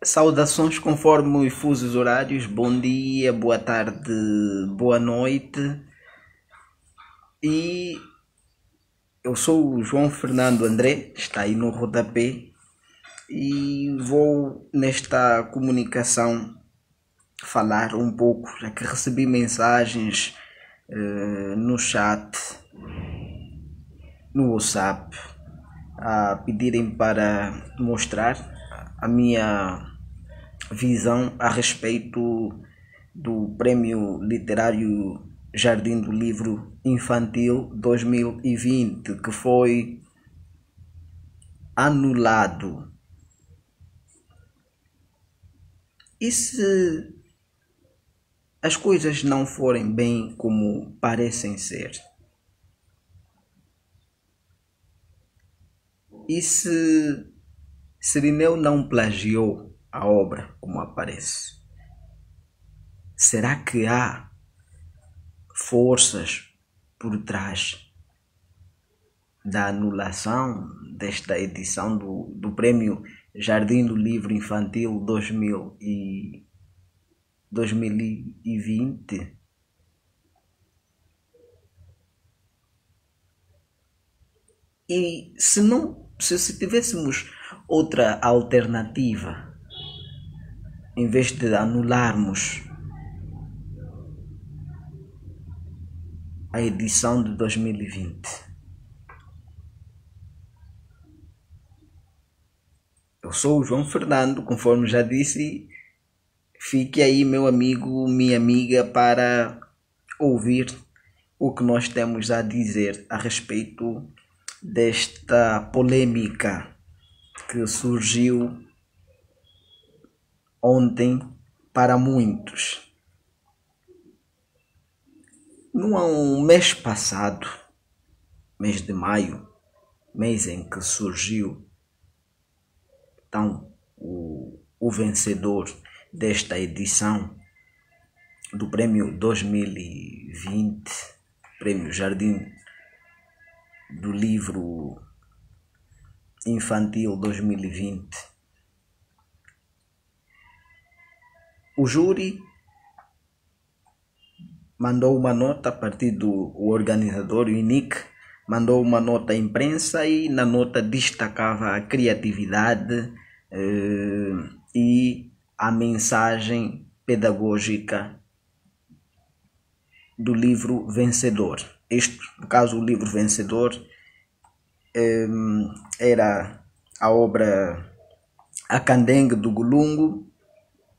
Saudações conforme os fusos horários, bom dia, boa tarde, boa noite. E eu sou o João Fernando André, está aí no rodapé, e vou nesta comunicação falar um pouco, já que recebi mensagens no chat, no WhatsApp, a pedirem para mostrar a minha visão a respeito do Prêmio Literário Jardim do Livro Infantil 2020, que foi anulado. E se as coisas não forem bem como parecem ser? E se Cirineu não plagiou a obra como aparece? Será que há forças por trás da anulação desta edição do Prêmio Jardim do Livro Infantil 2020? E se tivéssemos outra alternativa, em vez de anularmos a edição de 2020. Eu sou o João Fernando, conforme já disse. Fique aí, meu amigo, minha amiga, para ouvir o que nós temos a dizer a respeito desta polêmica que surgiu ontem para muitos. No mês passado, mês de maio, mês em que surgiu então o vencedor desta edição do Prêmio 2020, Prêmio Jardim do Livro Infantil 2020. O júri mandou uma nota a partir do organizador, o INIC, mandou uma nota à imprensa e na nota destacava a criatividade e a mensagem pedagógica do livro vencedor. Este, no caso, o livro vencedor era a obra A Candengue do Gulungo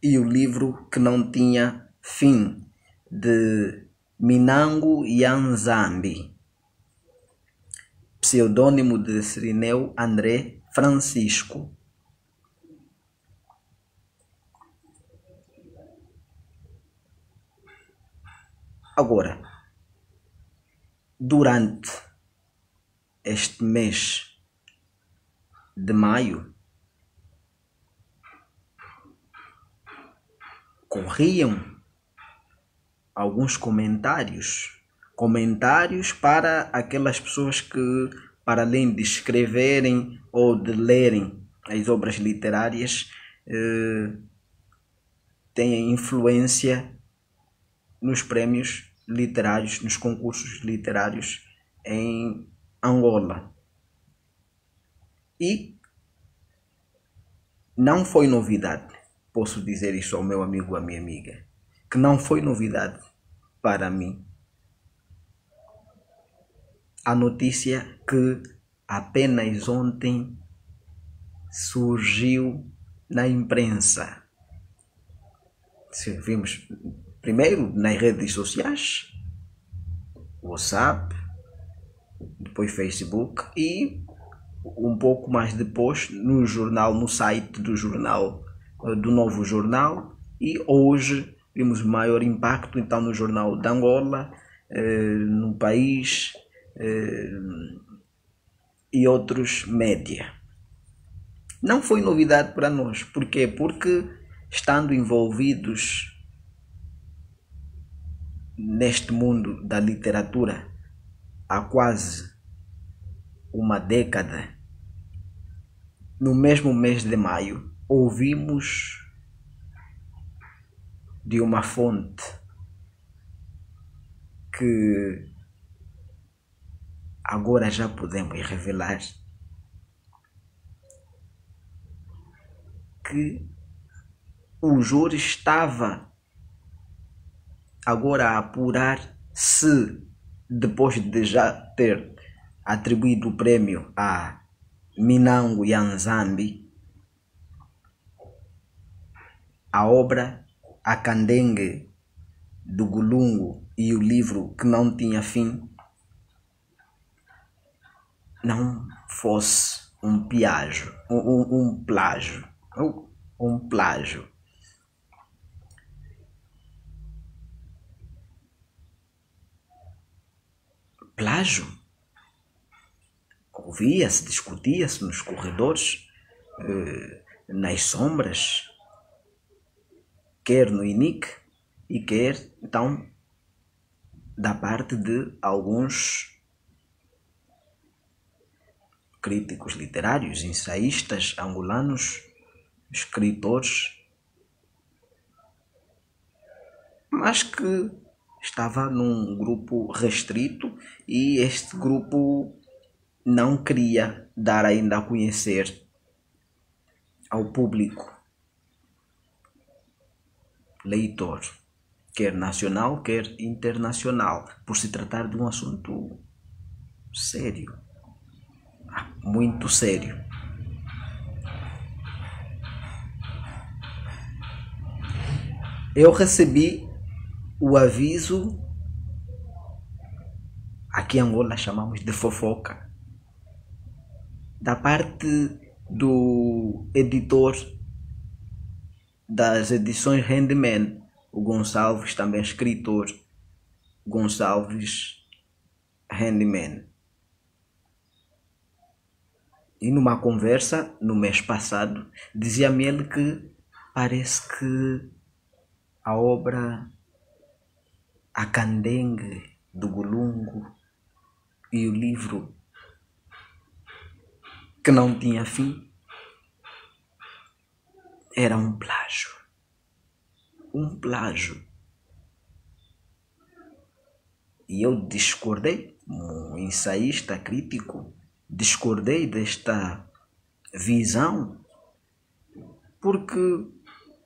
e o livro Que Não Tinha Fim, de Minango Yanzambi, pseudônimo de Cirineu André Francisco. Agora, durante este mês de maio, corriam alguns comentários para aquelas pessoas que, para além de escreverem ou de lerem as obras literárias, têm influência nos prêmios literários, nos concursos literários em Angola. E não foi novidade, posso dizer isso ao meu amigo, à minha amiga, que não foi novidade para mim a notícia que apenas ontem surgiu na imprensa. Vimos primeiro nas redes sociais, WhatsApp, depois Facebook e um pouco mais depois no jornal, no site do jornal, do Novo Jornal, e hoje vimos maior impacto então no Jornal de Angola, no País e outros média. Não foi novidade para nós. Por quê? Porque estando envolvidos neste mundo da literatura há quase uma década, no mesmo mês de maio, ouvimos de uma fonte que agora já podemos revelar que o júri estava agora a apurar se, depois de já ter atribuído o prêmio a Minango e Nzambi, a obra A Candengue do Gulungu e o livro Que Não Tinha Fim não fosse um plágio, um plágio. Plágio? Ouvia-se, discutia-se nos corredores, nas sombras, quer no INIC e quer, então, da parte de alguns críticos literários, ensaístas angolanos, escritores, mas que estava num grupo restrito e este grupo não queria dar ainda a conhecer ao público leitor, quer nacional, quer internacional, por se tratar de um assunto sério, muito sério. Eu recebi o aviso, aqui em Angola chamamos de fofoca, da parte do editor das edições Handman, o Gonçalves, também escritor, Gonçalves Handman. E numa conversa no mês passado, dizia-me ele que parece que a obra A Candengue do Gulungu e o livro Que Não Tinha Fim era um plágio. Um plágio. E eu discordei, um ensaísta crítico, discordei desta visão, porque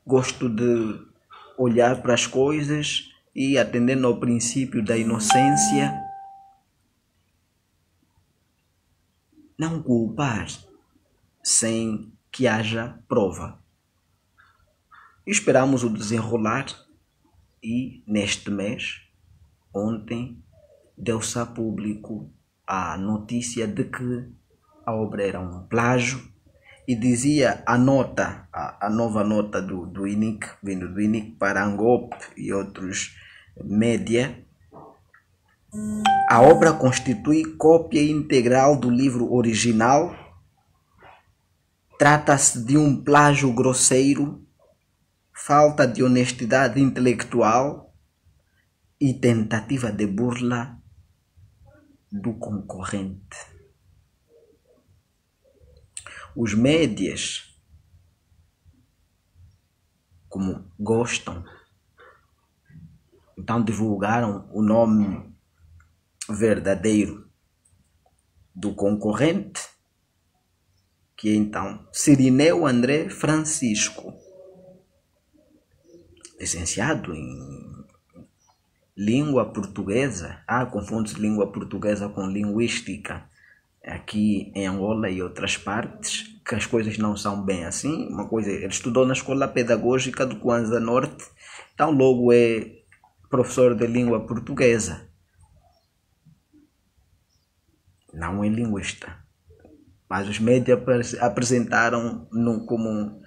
gosto de olhar para as coisas e, atendendo ao princípio da inocência, não culpar sem que haja prova. Esperamos o desenrolar e, neste mês, ontem, deu-se a público a notícia de que a obra era um plágio e dizia a nota, a nova nota do INIC, vindo do INIC para Angop e outros média, a obra constitui cópia integral do livro original, trata-se de um plágio grosseiro, falta de honestidade intelectual e tentativa de burla do concorrente. Os médias, como gostam, então divulgaram o nome verdadeiro do concorrente, que é então Cirineu André Francisco, licenciado em língua portuguesa. Confunde-se língua portuguesa com linguística aqui em Angola e outras partes, que as coisas não são bem assim. Uma coisa, ele estudou na Escola Pedagógica do Kwanza Norte, então logo é professor de língua portuguesa, não é linguista, mas os médias apresentaram como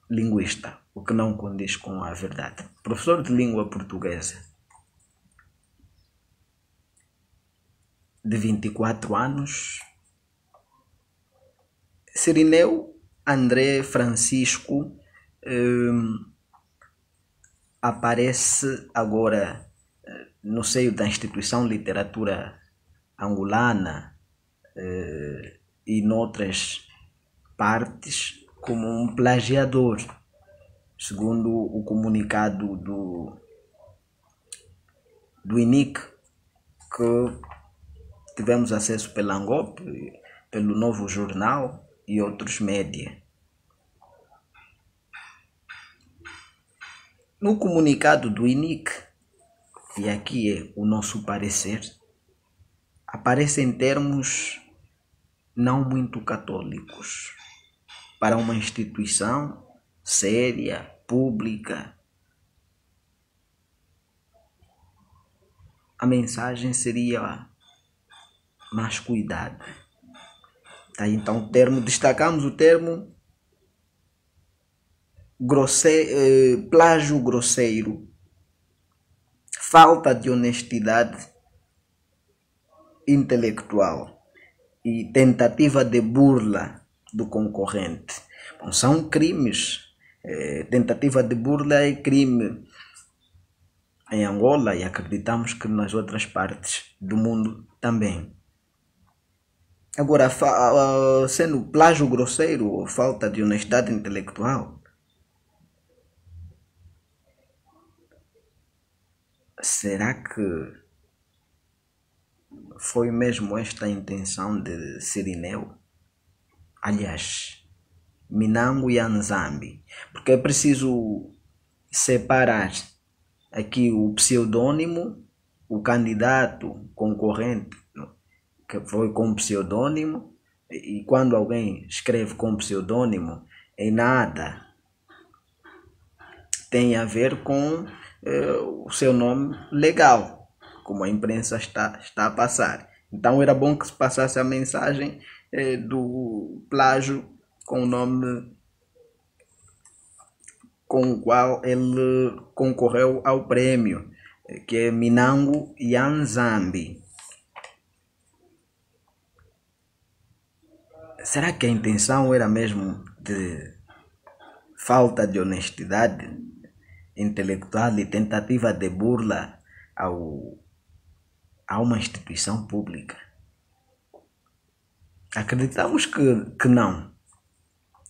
linguista, o que não condiz com a verdade. Professor de língua portuguesa, de 24 anos, Cirineu André Francisco, aparece agora no seio da instituição literatura angolana e noutras partes como um plagiador, segundo o comunicado do INIC que tivemos acesso pela Angop, pelo Novo Jornal e outros média. No comunicado do INIC, e aqui é o nosso parecer, aparecem termos não muito católicos para uma instituição séria, pública. A mensagem seria mais cuidado. Tá? Então, destacamos o termo plágio grosseiro, falta de honestidade intelectual e tentativa de burla do concorrente. Bom, são crimes. Tentativa de burla é crime em Angola e acreditamos que nas outras partes do mundo também. Agora, sendo plágio grosseiro ou falta de honestidade intelectual, será que foi mesmo esta a intenção de Cirineu? Aliás, Minango e Anzambi, porque é preciso separar aqui o pseudônimo, o candidato concorrente que foi com pseudônimo, e quando alguém escreve com pseudônimo, em nada tem a ver com o seu nome legal, como a imprensa está a passar. Então era bom que se passasse a mensagem do plágio com o nome com o qual ele concorreu ao prêmio, que é Minango Yanzambi. Será que a intenção era mesmo de falta de honestidade intelectual e tentativa de burla a uma instituição pública? Acreditamos que não.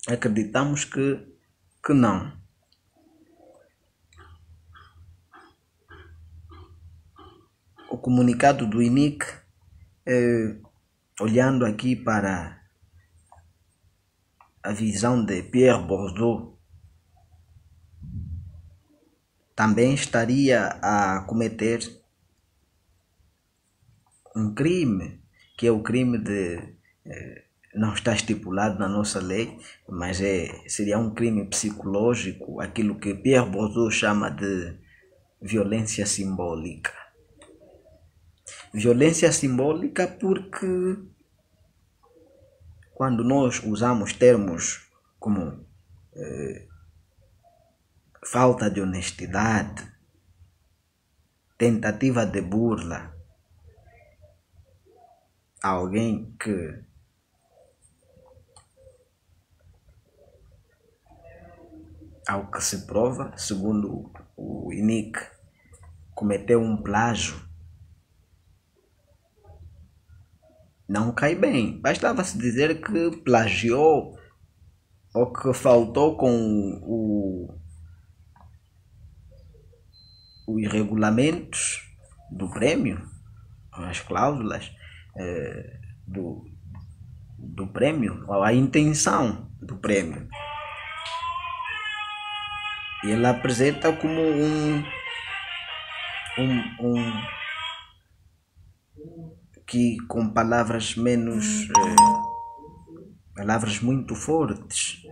Acreditamos que não. O comunicado do INIC, olhando aqui para a visão de Pierre Bourdieu, também estaria a cometer um crime, que é o crime de... não está estipulado na nossa lei, mas seria um crime psicológico, aquilo que Pierre Bourdieu chama de violência simbólica. Violência simbólica porque quando nós usamos termos como falta de honestidade, tentativa de burla a alguém que ao que se prova, segundo o INIC, cometeu um plágio, não cai bem. Bastava-se dizer que plagiou ou que faltou com os regulamentos do prêmio, as cláusulas do prêmio, ou a intenção do prêmio. E ele apresenta como que com palavras menos, palavras muito fortes.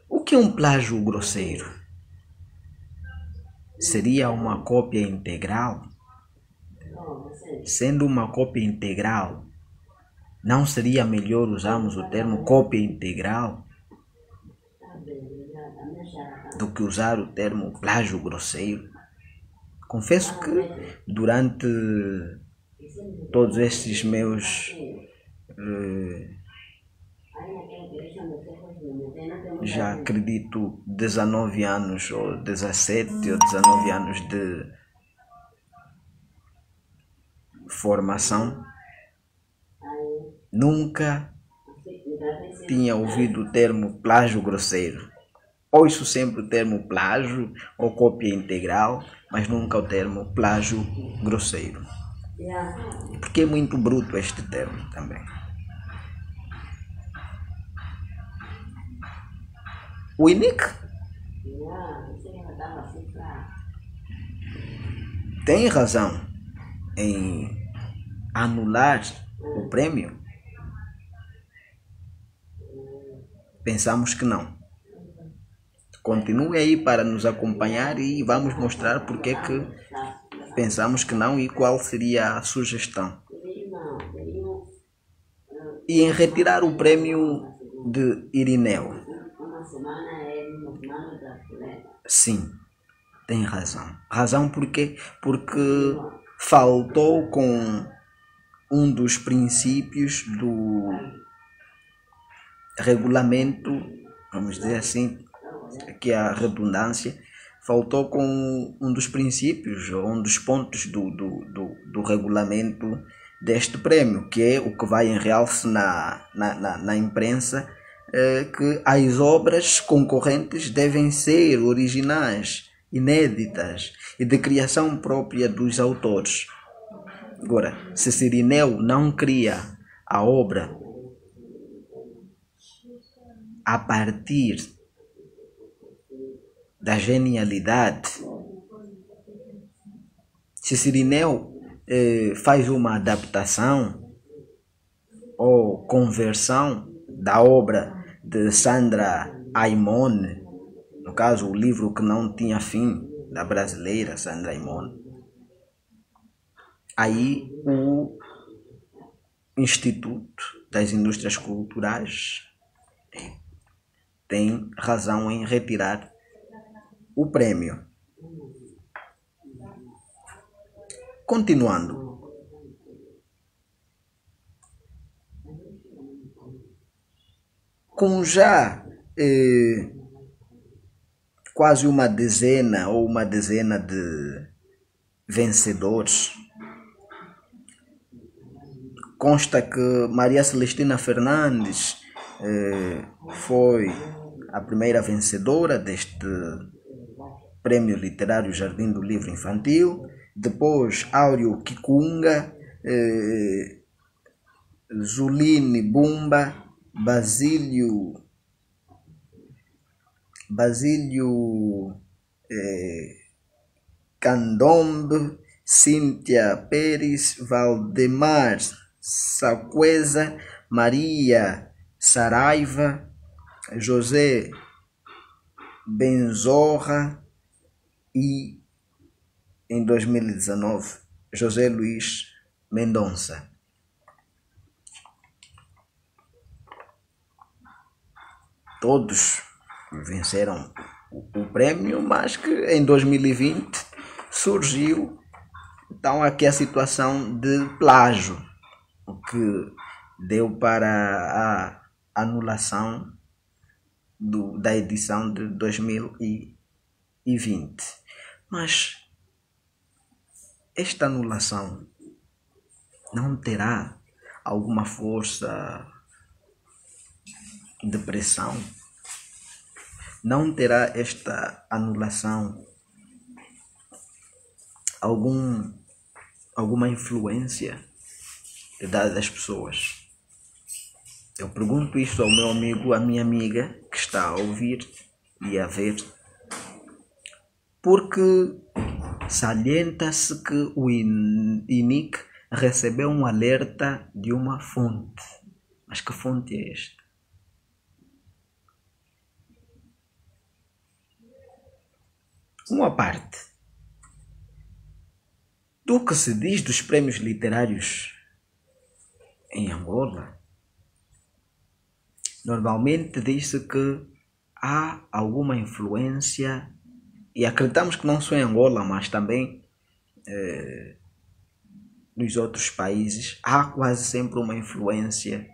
O que é um plágio grosseiro? Seria uma cópia integral? Sendo uma cópia integral, não seria melhor usarmos o termo cópia integral do que usar o termo plágio grosseiro? Confesso que durante todos estes meus já acredito 19 anos ou 17 ou 19 anos de formação, nunca tinha ouvido o termo plágio grosseiro. Ouço sempre o termo plágio ou cópia integral, mas nunca o termo plágio grosseiro. Porque é muito bruto este termo também. O INIC tem razão em anular o prêmio? Pensamos que não. Continue aí para nos acompanhar e vamos mostrar porque que pensamos que não e qual seria a sugestão. E em retirar o prêmio de Irineu. Sim, tem razão. Razão por quê? Porque faltou com um dos princípios do regulamento, vamos dizer assim, aqui a redundância, faltou com um dos princípios, um dos pontos do regulamento deste prêmio, que é o que vai em realce na imprensa, que as obras concorrentes devem ser originais, inéditas e de criação própria dos autores. Agora, se Cirineu não cria a obra a partir da genialidade, se Cirineu faz uma adaptação ou conversão da obra de Sandra Aimone, no caso o livro que não tinha fim, da brasileira Sandra Aimone, aí o Instituto das Indústrias Culturais tem razão em retirar o prêmio. Continuando. Com já quase uma dezena ou uma dezena de vencedores, consta que Maria Celestina Fernandes foi a primeira vencedora deste Prêmio Literário Jardim do Livro Infantil. Depois Áureo Kikunga, Zuline Bumba, Basílio Candombe, Cíntia Pérez, Valdemar Saqueza, Maria Saraiva, José Benzorra e, em 2019, José Luiz Mendonça. Todos venceram o prêmio, mas que em 2020 surgiu então aqui a situação de plágio, o que deu para a anulação da edição de 2020. Mas esta anulação não terá alguma força de pressão? Não terá esta anulação alguma influência das pessoas? Eu pergunto isto ao meu amigo, à minha amiga que está a ouvir e a ver, porque salienta-se que o INIC recebeu um alerta de uma fonte. Mas que fonte é esta? Uma parte do que se diz dos prémios literários em Angola, normalmente diz-se que há alguma influência, e acreditamos que não só em Angola, mas também nos outros países, há quase sempre uma influência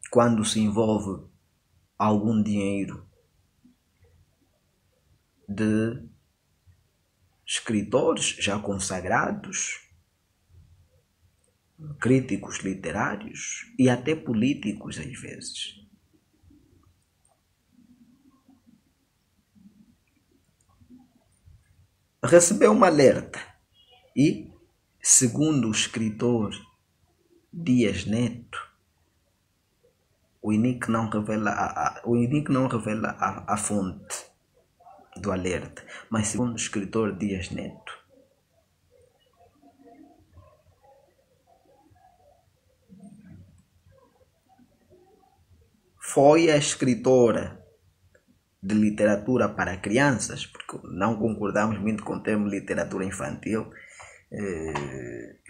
quando se envolve algum dinheiro de escritores já consagrados, críticos literários e até políticos às vezes. Recebeu um alerta e, segundo o escritor Dias Neto, o INIC não revela a fonte do alerta, mas segundo o escritor Dias Neto, foi a escritora de literatura para crianças, porque não concordamos muito com o termo literatura infantil,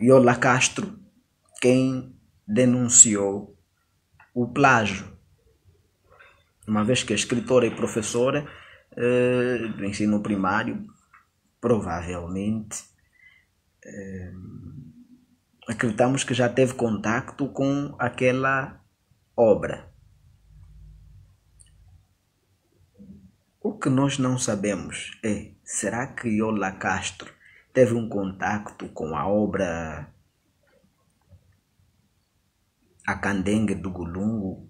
Yola Castro, quem denunciou o plágio, uma vez que a escritora e professora do ensino primário, provavelmente, acreditamos que já teve contacto com aquela obra. O que nós não sabemos é, será que Yola Castro teve um contacto com a obra A Candengue do Gulungu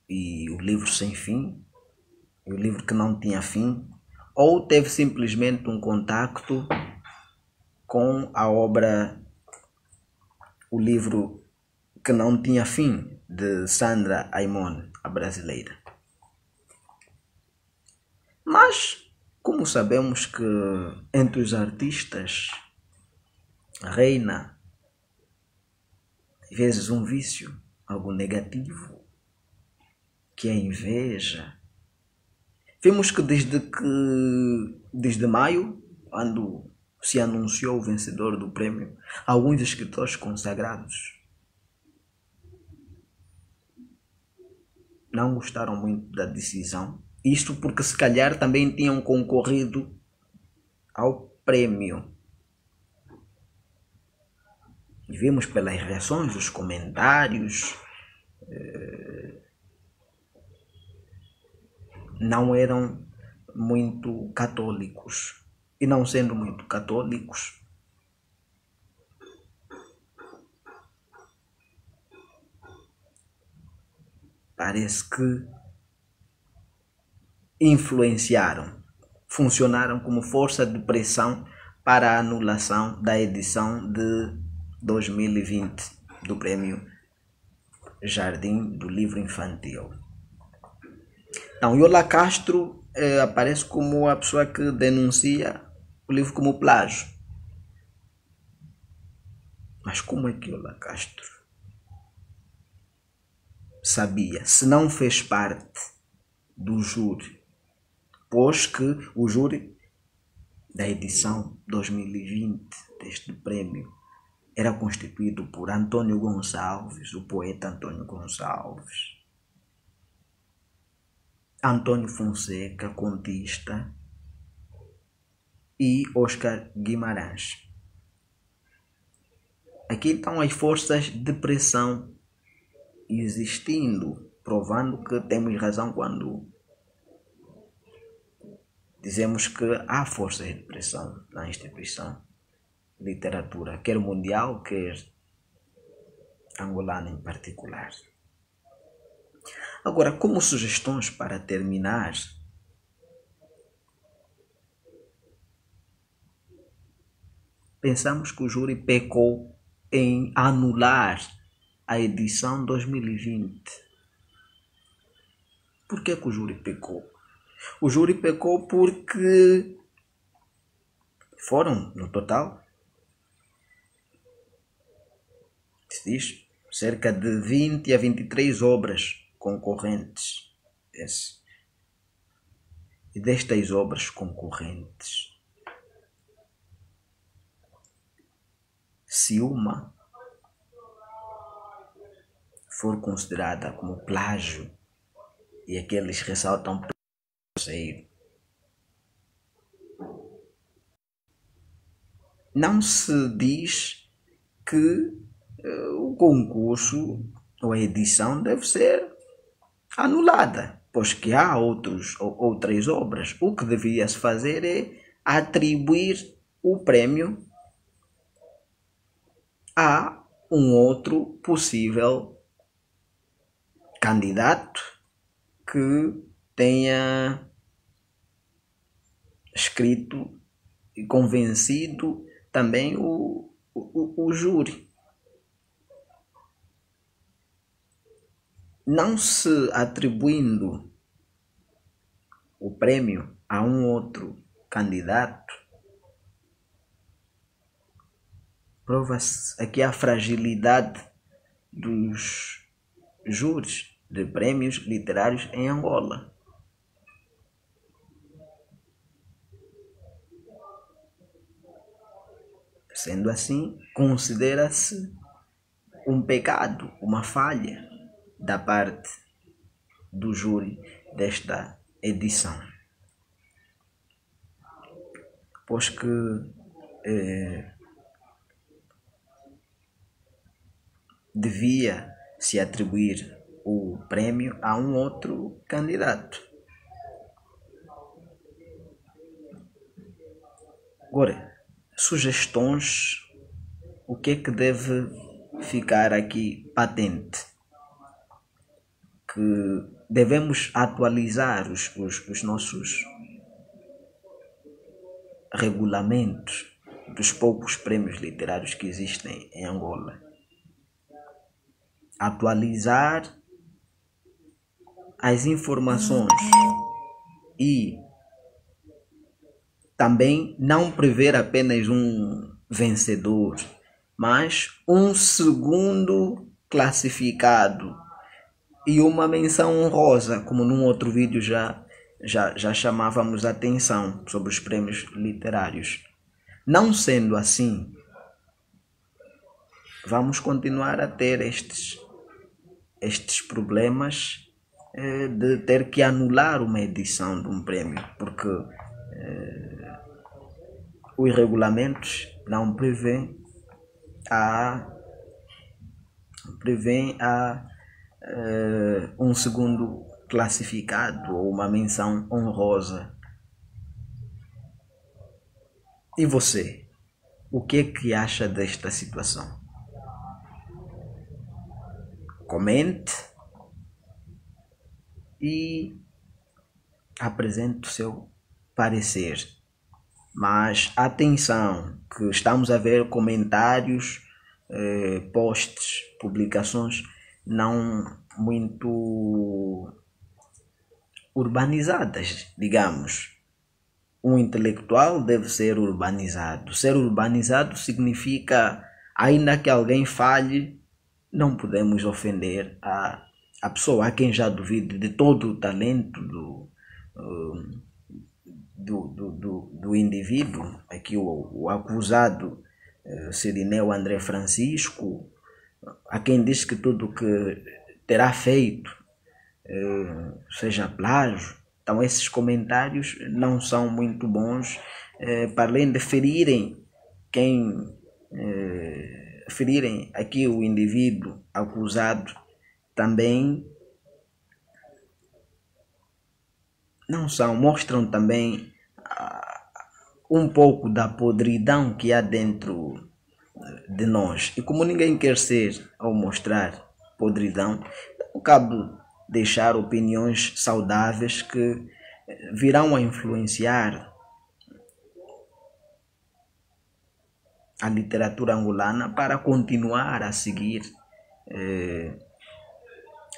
e o livro Sem Fim, e o livro que não tinha fim, ou teve simplesmente um contacto com a obra O Livro que Não Tinha Fim, de Sandra Aimon, a brasileira. Mas, como sabemos que entre os artistas reina, às vezes, um vício, algo negativo, que é a inveja, vimos que desde maio, quando se anunciou o vencedor do prêmio, alguns escritores consagrados não gostaram muito da decisão. Isto porque se calhar também tinham concorrido ao prêmio. E vimos pelas reações, os comentários, não eram muito católicos. E não sendo muito católicos, parece que influenciaram, funcionaram como força de pressão para a anulação da edição de 2020 do Prêmio Jardim do Livro Infantil. Então, Yola Castro aparece como a pessoa que denuncia o livro como plágio. Mas como é que Yola Castro sabia, se não fez parte do júri, pois que o júri da edição 2020 deste prêmio era constituído por Antônio Gonçalves, o poeta Antônio Gonçalves, Antônio Fonseca, contista, e Oscar Guimarães. Aqui estão as forças de pressão existindo, provando que temos razão quando dizemos que há forças de pressão na instituição de literatura, quer mundial, quer angolana em particular. Agora, como sugestões para terminar, pensamos que o júri pecou em anular a edição 2020. Por que o júri pecou? O júri pecou porque foram, no total, se diz, cerca de 20 a 23 obras concorrentes. E destas obras concorrentes, se uma for considerada como plágio, e aqueles ressaltam terceiro, não se diz que o concurso ou a edição deve ser anulada, pois que há outras obras. O que deveria se fazer é atribuir o prêmio há um outro possível candidato que tenha escrito e convencido também o júri. Não se atribuindo o prêmio a um outro candidato, prova-se aqui a fragilidade dos júris de prêmios literários em Angola. Sendo assim, considera-se um pecado, uma falha da parte do júri desta edição, pois que devia se atribuir o prêmio a um outro candidato. Agora, sugestões, o que é que deve ficar aqui patente? Que devemos atualizar os nossos regulamentos dos poucos prêmios literários que existem em Angola. Atualizar as informações e também não prever apenas um vencedor, mas um segundo classificado e uma menção honrosa, como num outro vídeo já chamávamos a atenção sobre os prêmios literários. Não sendo assim, vamos continuar a ter estes problemas de ter que anular uma edição de um prêmio, porque os regulamentos não prevêem um segundo classificado ou uma menção honrosa. E você, o que é que acha desta situação? Comente e apresente o seu parecer. Mas atenção, que estamos a ver comentários, posts, publicações não muito urbanizadas, digamos. Um intelectual deve ser urbanizado. Ser urbanizado significa, ainda que alguém falhe, não podemos ofender a pessoa, a quem já duvide de todo o talento do indivíduo. Aqui o acusado Cirineu André Francisco, a quem diz que tudo que terá feito seja plágio. Então esses comentários não são muito bons, para além de ferirem ferirem aqui o indivíduo acusado, também mostram também um pouco da podridão que há dentro de nós. E como ninguém quer ser ou mostrar podridão, não cabe deixar opiniões saudáveis que virão a influenciar a literatura angolana para continuar a seguir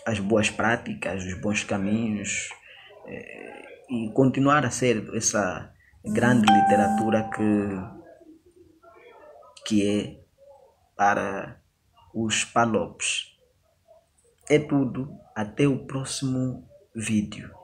as boas práticas, os bons caminhos, e continuar a ser essa grande literatura que é para os palopes. É tudo, até o próximo vídeo.